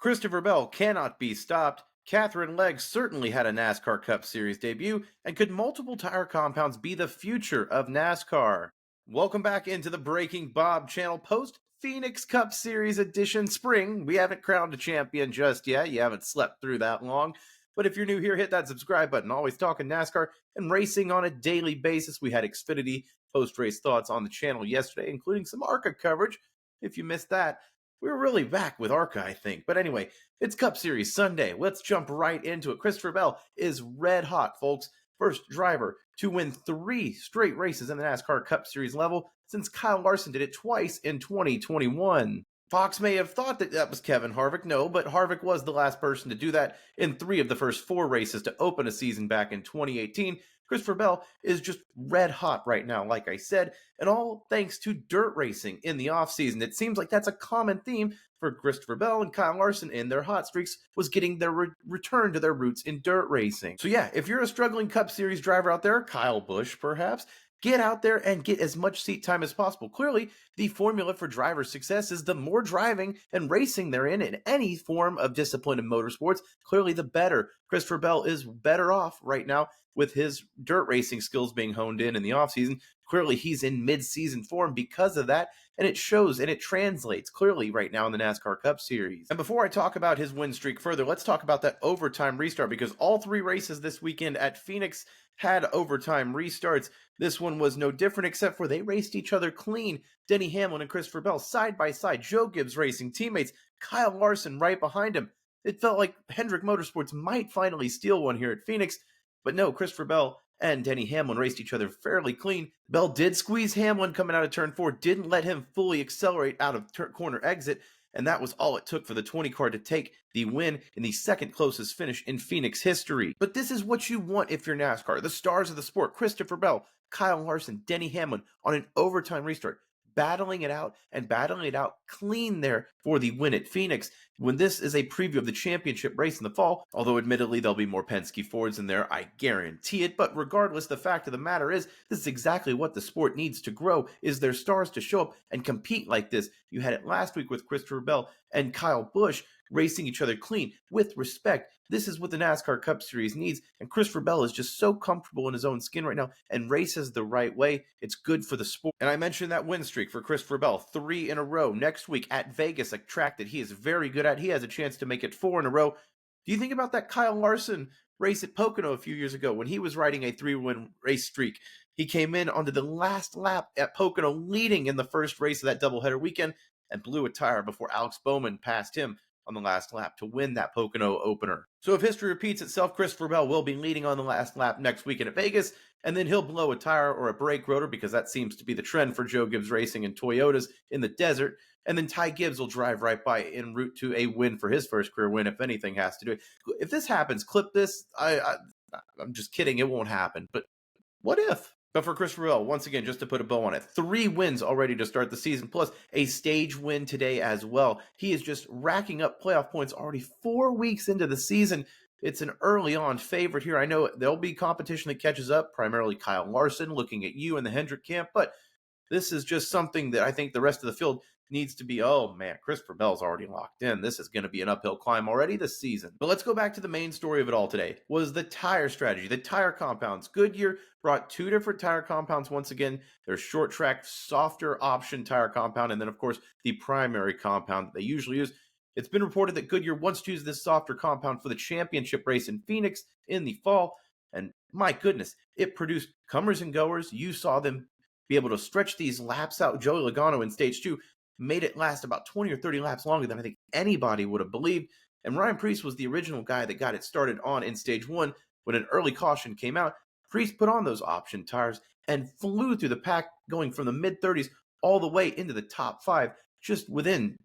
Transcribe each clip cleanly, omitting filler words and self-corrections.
Christopher Bell cannot be stopped. Katherine Legge certainly had a NASCAR Cup Series debut, and could multiple tire compounds be the future of NASCAR? Welcome back into the Breaking Bob channel post Phoenix Cup Series edition spring. We haven't crowned a champion just yet. You haven't slept through that long. But if you're new here, hit that subscribe button. Always talking NASCAR and racing on a daily basis. We had Xfinity post-race thoughts on the channel yesterday, including some ARCA coverage. If you missed that, we're really back with ARCA, I think. But anyway, it's Cup Series Sunday. Let's jump right into it. Christopher Bell is red hot, folks. First driver to win 3 straight races in the NASCAR Cup Series level since Kyle Larson did it twice in 2021. Fox may have thought that was Kevin Harvick. No, but Harvick was the last person to do that in 3 of the first 4 races to open a season back in 2018. Christopher Bell is just red hot right now, like I said, and all thanks to dirt racing in the offseason. It seems like that's a common theme for Christopher Bell and Kyle Larson in their hot streaks, was getting their return to their roots in dirt racing. So yeah, if you're a struggling Cup Series driver out there, Kyle Busch perhaps, get out there and get as much seat time as possible. Clearly, the formula for driver success is the more driving and racing they're in any form of discipline in motorsports, clearly the better. Christopher Bell is better off right now with his dirt racing skills being honed in the offseason. Clearly, he's in mid-season form because of that, and it shows and it translates clearly right now in the NASCAR Cup Series. And before I talk about his win streak further, let's talk about that overtime restart, because all 3 races this weekend at Phoenix had overtime restarts. This one was no different, except for they raced each other clean. Denny Hamlin and Christopher Bell side by side. Joe Gibbs Racing teammates, Kyle Larson right behind him. It felt like Hendrick Motorsports might finally steal one here at Phoenix, but no, Christopher Bell and Denny Hamlin raced each other fairly clean. Bell did squeeze Hamlin coming out of turn 4, didn't let him fully accelerate out of corner exit, and that was all it took for the 20 car to take the win in the second closest finish in Phoenix history. But this is what you want if you're NASCAR. The stars of the sport, Christopher Bell, Kyle Larson, Denny Hamlin, on an overtime restart, battling it out clean there for the win at Phoenix. When this is a preview of the championship race in the fall, although admittedly there'll be more Penske Fords in there, I guarantee it. But regardless, the fact of the matter is, this is exactly what the sport needs to grow, is their stars to show up and compete like this. You had it last week with Christopher Bell and Kyle Busch racing each other clean with respect. This is what the NASCAR Cup Series needs, and Christopher Bell is just so comfortable in his own skin right now and races the right way. It's good for the sport. And I mentioned that win streak for Christopher Bell, 3 in a row next week at Vegas, a track that he is very good at. He has a chance to make it 4 in a row. Do you think about that Kyle Larson race at Pocono a few years ago when he was riding a 3-win race streak? He came in onto the last lap at Pocono, leading in the first race of that doubleheader weekend, and blew a tire before Alex Bowman passed him on the last lap to win that Pocono opener. So if history repeats itself, Christopher Bell will be leading on the last lap next weekend at Vegas, and then he'll blow a tire or a brake rotor, because that seems to be the trend for Joe Gibbs Racing and Toyotas in the desert. And then Ty Gibbs will drive right by en route to a win for his first career win, if anything has to do it. If this happens, clip this. I'm just kidding. It won't happen. But what if? But for Christopher Bell, once again, just to put a bow on it, 3 wins already to start the season, plus a stage win today as well. He is just racking up playoff points already 4 weeks into the season. It's an early on favorite here. I know there'll be competition that catches up, primarily Kyle Larson looking at you in the Hendrick camp, but this is just something that I think the rest of the field needs to be, oh man, Christopher Bell's already locked in. This is going to be an uphill climb already this season. But let's go back to the main story of it all today, was the tire strategy, the tire compounds. Goodyear brought 2 different tire compounds once again. Their short track, softer option tire compound, and then of course the primary compound that they usually use. It's been reported that Goodyear wants to use this softer compound for the championship race in Phoenix in the fall. And my goodness, it produced comers and goers. You saw them be able to stretch these laps out. Joey Logano in stage 2 made it last about 20 or 30 laps longer than I think anybody would have believed. And Ryan Preece was the original guy that got it started on in stage 1 when an early caution came out. Preece put on those option tires and flew through the pack, going from the mid-30s all the way into the top 5, just within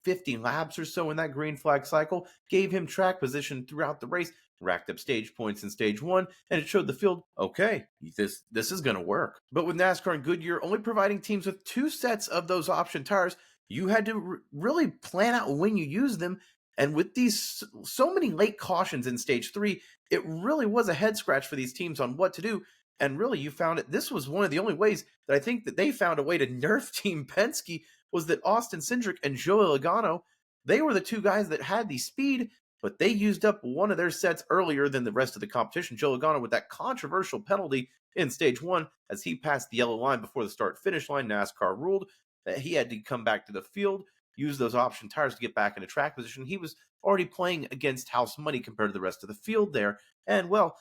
50 laps or so in that green flag cycle, gave him track position throughout the race, racked up stage points in stage 1, and it showed the field, okay, this is going to work. But with NASCAR and Goodyear only providing teams with 2 sets of those option tires, you had to really plan out when you use them. And with these so many late cautions in stage 3, it really was a head scratch for these teams on what to do. And really, you found it. This was one of the only ways that I think that they found a way to nerf Team Penske, was that Austin Cindric and Joey Logano They were the two guys that had the speed, but they used up one of their sets earlier than the rest of the competition. Joe Logano with that controversial penalty in stage one as he passed the yellow line before the start-finish line. NASCAR ruled that he had to come back to the field, use those option tires to get back into track position. He was already playing against house money compared to the rest of the field there. And, well,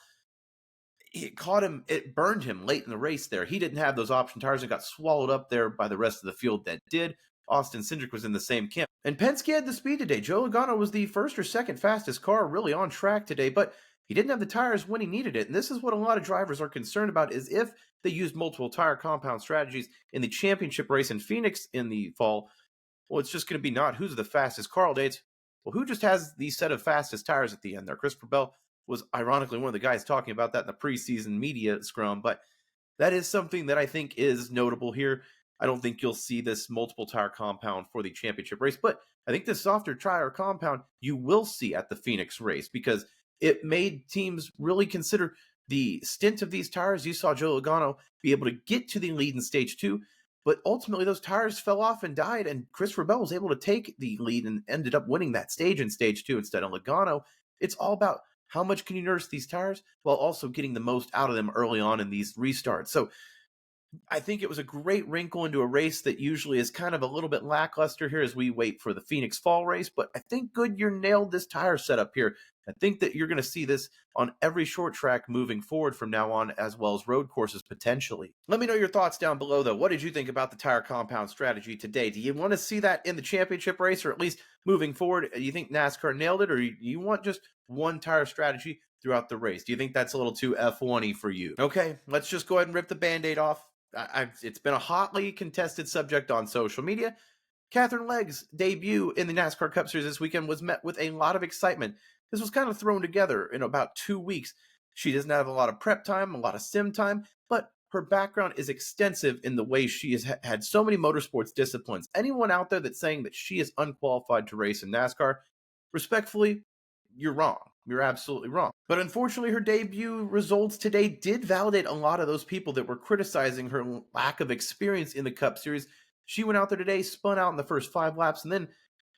it caught him, it burned him late in the race there. He didn't have those option tires and got swallowed up there by the rest of the field that did. Austin Cindric was in the same camp. And Penske had the speed today. Joe Logano was the first or second fastest car really on track today, but he didn't have the tires when he needed it. And this is what a lot of drivers are concerned about, is if they use multiple tire compound strategies in the championship race in Phoenix in the fall, well, it's just going to be not who's the fastest car all day. It's, well, who just has the set of fastest tires at the end there. Christopher Bell was ironically one of the guys talking about that in the preseason media scrum, but that is something that I think is notable here. I don't think you'll see this multiple tire compound for the championship race, but I think this softer tire compound you will see at the Phoenix race because it made teams really consider the stint of these tires. You saw Joe Logano be able to get to the lead in stage two, but ultimately those tires fell off and died, and Christopher Bell was able to take the lead and ended up winning that stage in stage two instead of Logano. It's all about how much can you nurse these tires while also getting the most out of them early on in these restarts. So I think it was a great wrinkle into a race that usually is kind of a little bit lackluster here as we wait for the Phoenix fall race. But I think Goodyear nailed this tire setup here. I think that you're going to see this on every short track moving forward from now on, as well as road courses potentially. Let me know your thoughts down below, though. What did you think about the tire compound strategy today? Do you want to see that in the championship race, or at least moving forward? Do you think NASCAR nailed it, or you want just one tire strategy throughout the race? Do you think that's a little too F1-y for you? Okay, let's just go ahead and rip the Band-Aid off. It's been a hotly contested subject on social media. Katherine Legge's debut in the NASCAR Cup Series this weekend was met with a lot of excitement. This was kind of thrown together in about 2 weeks. She doesn't have a lot of prep time, a lot of sim time, but her background is extensive in the way she has had so many motorsports disciplines. Anyone out there that's saying that she is unqualified to race in NASCAR, respectfully, you're wrong. You're absolutely wrong. But unfortunately, her debut results today did validate a lot of those people that were criticizing her lack of experience in the Cup Series. She went out there today, spun out in the first 5 laps, and then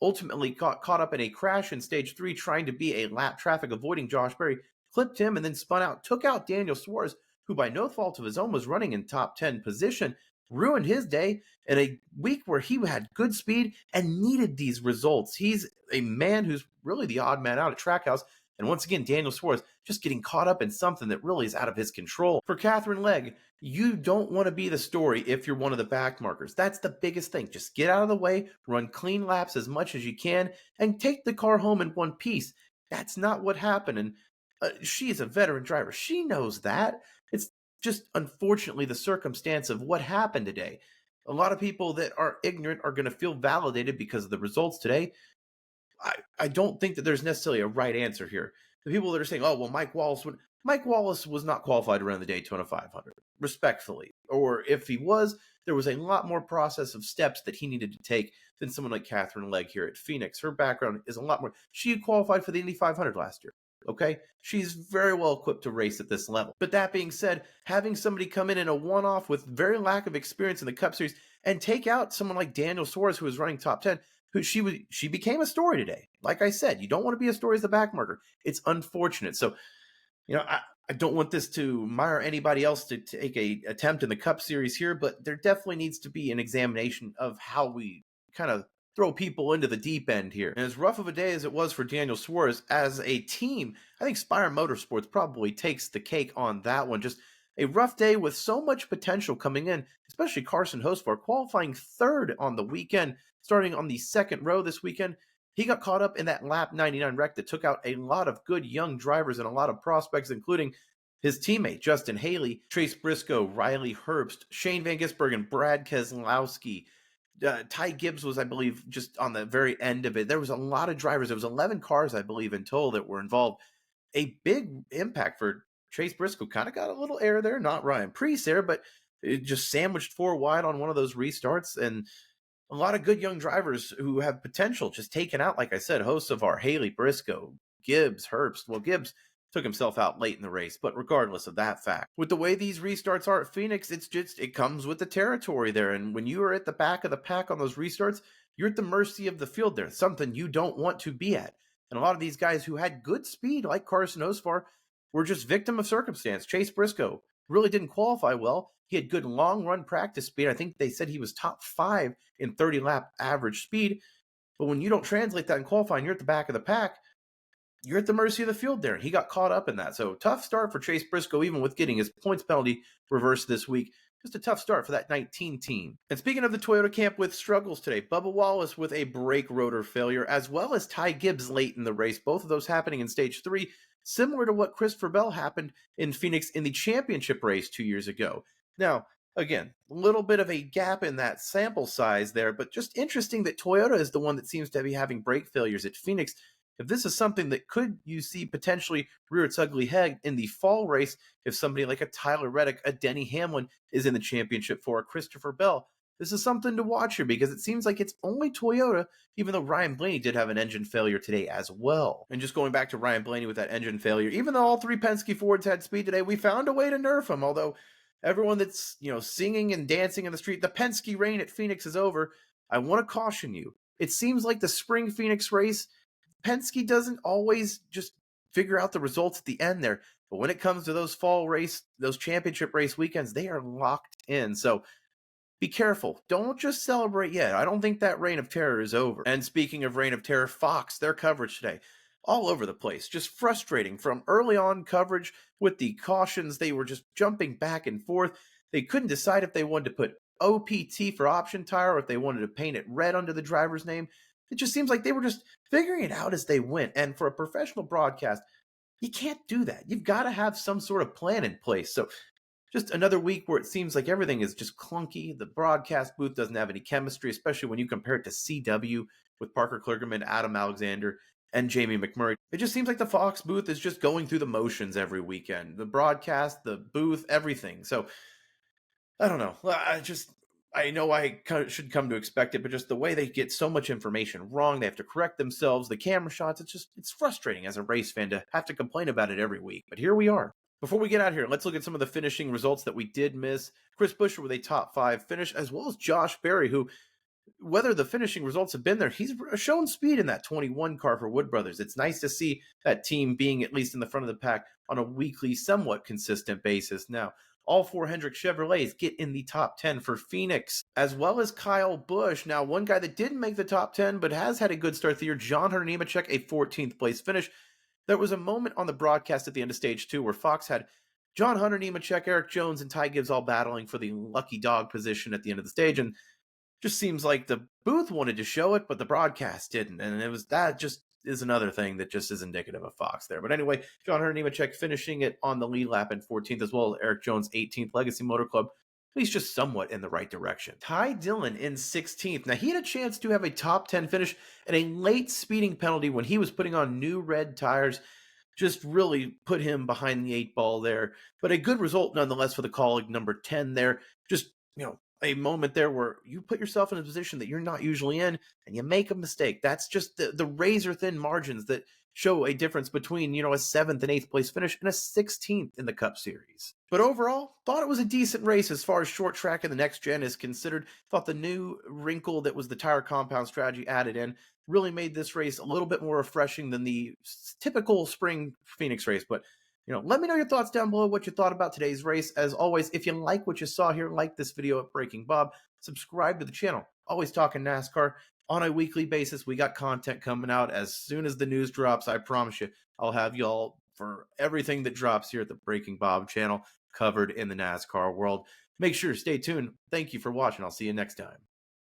ultimately caught up in a crash in stage 3 trying to be a lap traffic avoiding Josh Berry, clipped him, and then spun out, took out Daniel Suarez, who by no fault of his own was running in top 10 position, ruined his day in a week where he had good speed and needed these results. He's a man who's really the odd man out at Trackhouse. And once again, Daniel Suarez just getting caught up in something that really is out of his control. For Katherine Legge, you don't want to be the story if you're one of the back markers. That's the biggest thing. Just get out of the way, run clean laps as much as you can, and take the car home in one piece. That's not what happened. And she is a veteran driver. She knows that. It's just unfortunately the circumstance of what happened today. A lot of people that are ignorant are going to feel validated because of the results today. I don't think that there's necessarily a right answer here. The people that are saying, oh, well, Mike Wallace was not qualified to run the Daytona 500, respectfully. Or if he was, there was a lot more process of steps that he needed to take than someone like Katherine Legge here at Phoenix. Her background is a lot more. She qualified for the Indy 500 last year. Okay, she's very well equipped to race at this level. But that being said, having somebody come in a one-off with very lack of experience in the Cup Series and take out someone like Daniel Suarez, who was running top 10, who she became a story today. Like I said, you don't want to be a story as the back marker. It's unfortunate. So, I don't want this to mire anybody else to take a attempt in the Cup Series here, but there definitely needs to be an examination of how we kind of throw people into the deep end here. And as rough of a day as it was for Daniel Suarez, as a team, I think Spire Motorsports probably takes the cake on that one. Just a rough day with so much potential coming in, especially Carson Hocevar qualifying third on the weekend, starting on the second row this weekend. He got caught up in that lap 99 wreck that took out a lot of good young drivers and a lot of prospects, including his teammate, Justin Haley, Trace Briscoe, Riley Herbst, Shane Van Gisbergen, Brad Keselowski. Ty Gibbs was, I believe, just on the very end of it. There was a lot of drivers. There was 11 cars, I believe, in total that were involved. A big impact for Chase Briscoe. Kind of got a little error there. Not Ryan Preece there, but it just sandwiched 4 wide on one of those restarts. And a lot of good young drivers who have potential just taken out, like I said, Hocevar, Haley, Briscoe, Gibbs, Herbst. Well, Gibbs took himself out late in the race, but regardless of that fact, with the way these restarts are at Phoenix, it comes with the territory there. And when you are at the back of the pack on those restarts, you're at the mercy of the field there, something you don't want to be at. And a lot of these guys who had good speed, like Carson Osvar, were just victim of circumstance. Chase Briscoe really didn't qualify well. He had good long run practice speed. I think they said he was top 5 in 30 lap average speed. But when you don't translate that in qualifying, you're at the back of the pack. You're at the mercy of the field there. He got caught up in that. So tough start for Chase Briscoe, even with getting his points penalty reversed this week. Just a tough start for that 19 team. And speaking of the Toyota camp with struggles today, Bubba Wallace with a brake rotor failure, as well as Ty Gibbs late in the race, both of those happening in stage 3, similar to what Christopher Bell happened in Phoenix in the championship race 2 years ago. Now, again, a little bit of a gap in that sample size there, but just interesting that Toyota is the one that seems to be having brake failures at Phoenix. If this is something that could you see potentially rear its ugly head in the fall race, if somebody like a Tyler Reddick, a Denny Hamlin is in the championship for a Christopher Bell, this is something to watch here because it seems like it's only Toyota, even though Ryan Blaney did have an engine failure today as well. And just going back to Ryan Blaney with that engine failure, even though all 3 Penske Fords had speed today, we found a way to nerf him, although everyone that's, singing and dancing in the street, the Penske reign at Phoenix is over. I want to caution you. It seems like the spring Phoenix race, Penske doesn't always just figure out the results at the end there. But when it comes to those fall race, those championship race weekends, they are locked in. So be careful. Don't just celebrate yet. I don't think that reign of terror is over. And speaking of reign of terror, Fox, their coverage today, all over the place. Just frustrating from early on coverage with the cautions. They were just jumping back and forth. They couldn't decide if they wanted to put OPT for option tire or if they wanted to paint it red under the driver's name. It just seems like they were just figuring it out as they went. And for a professional broadcast, you can't do that. You've got to have some sort of plan in place. So just another week where it seems like everything is just clunky. The broadcast booth doesn't have any chemistry, especially when you compare it to CW with Parker Kligerman, Adam Alexander, and Jamie McMurray. It just seems like the Fox booth is just going through the motions every weekend. The broadcast, the booth, everything. So I don't know. I know I should come to expect it, but just the way they get so much information wrong, they have to correct themselves, the camera shots, it's frustrating as a race fan to have to complain about it every week. But here we are. Before we get out here, let's look at some of the finishing results that we did miss. Chris Buescher with a top 5 finish, as well as Josh Berry, who, whether the finishing results have been there, he's shown speed in that 21 car for Wood Brothers. It's nice to see that team being at least in the front of the pack on a weekly, somewhat consistent basis. Now, all 4 Hendrick Chevrolets get in the top 10 for Phoenix, as well as Kyle Busch. Now, one guy that didn't make the top 10, but has had a good start to the year, John Hunter Nemechek, a 14th place finish. There was a moment on the broadcast at the end of stage 2 where Fox had John Hunter Nemechek, Eric Jones, and Ty Gibbs all battling for the lucky dog position at the end of the stage, and just seems like the booth wanted to show it, but the broadcast didn't. And that just is another thing that just is indicative of Fox there. But anyway, John Hunter Nemechek finishing it on the lead lap in 14th, as well as Eric Jones 18th, Legacy Motor Club, at least just somewhat in the right direction. Ty Dillon in 16th. Now, he had a chance to have a top 10 finish and a late speeding penalty when he was putting on new red tires. Just really put him behind the 8 ball there. But a good result nonetheless for the colleague number 10 there. Just, a moment there where you put yourself in a position that you're not usually in and you make a mistake. That's just the razor thin margins that show a difference between, a 7th and 8th place finish and a 16th in the Cup Series. But overall, thought it was a decent race as far as short track and the next gen is considered. Thought the new wrinkle that was the tire compound strategy added in really made this race a little bit more refreshing than the typical spring Phoenix race. But let me know your thoughts down below, what you thought about today's race. As always, if you like what you saw here, like this video at Breaking Bob, subscribe to the channel. Always talking NASCAR on a weekly basis. We got content coming out as soon as the news drops. I promise you, I'll have y'all for everything that drops here at the Breaking Bob channel covered in the NASCAR world. Make sure to stay tuned. Thank you for watching. I'll see you next time.